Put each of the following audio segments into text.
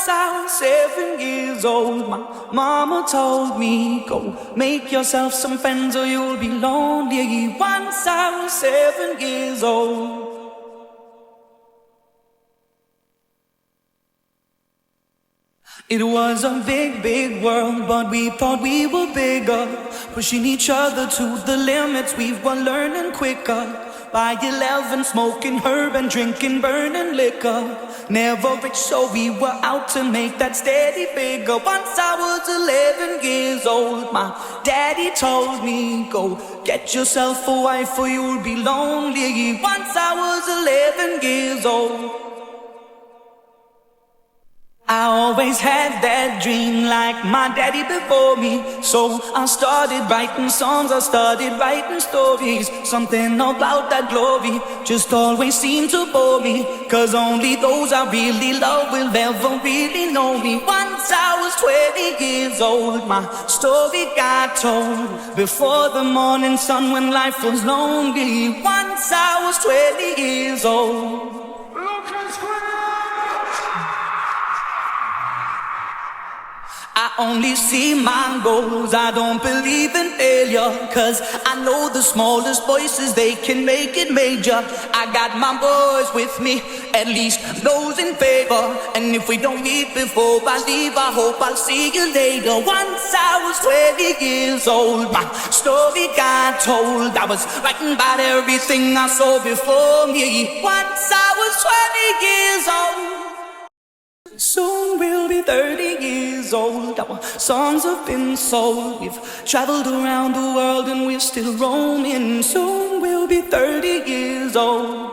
Once I was 7 years old, my mama told me, go make yourself some friends or you'll be lonely. Once I was 7 years old. It was a big, big world, but we thought we were bigger, pushing each other to the limits. We were learning quicker. By 11, smoking herb and drinking burning liquor. Never rich, so we were out to make that steady figure. Once I was 11 years old, my daddy told me, go get yourself a wife or you'll be lonely. Once I was 11 years old. I always had that dream like my daddy before me. So I started writing songs, I started writing stories. Something about that glory just always seemed to bore me, 'cause only those I really love will ever really know me. Once I was 20 years old, my story got told before the morning sun when life was lonely. Once I was 20 years old. I only see my goals, I don't believe in failure, 'cause I know the smallest voices, they can make it major. I got my boys with me, at least those in favor. And if we don't meet before I leave, I hope I'll see you later. Once I was 20 years old, my story got told. I was writing about everything I saw before me. Once I was 20 years old. Soon we'll be 30 years old. Our songs have been sold. We've traveled around the world and we're still roaming. Soon we'll be 30 years old.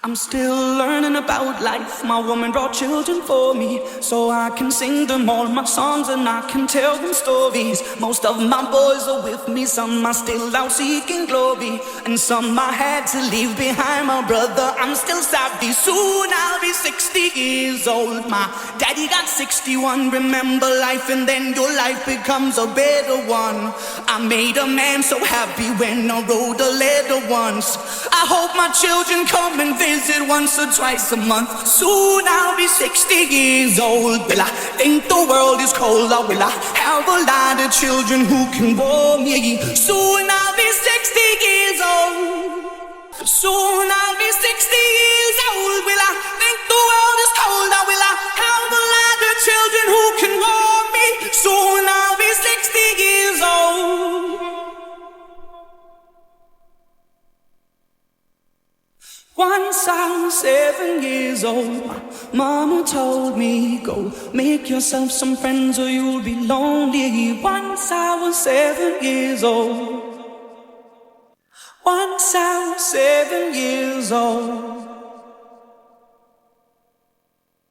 I'm still learning about life. My woman brought children for me, so I can sing them all my songs and I can tell them stories. Most of my boys are with me, some are still out seeking glory, and some I had to leave behind. My brother, I'm still savvy. Soon I'll be 60 years old. My daddy got 61. Remember life and then your life becomes a better one. I made a man so happy when I wrote a letter once. I hope my children come and visit once or twice a month. Soon I'll be 60 years old. Will I think the world is cold, or will I have a lot of children who can warm me? Soon I'll be 60 years old. Soon I'll be 60 years old. Will I think the world is cold, or will I have a lot of children who can warm me? Soon I'll be 60 years old. Once I was 7 years old, my mama told me, go make yourself some friends or you'll be lonely. Once I was 7 years old. Once I was 7 years old.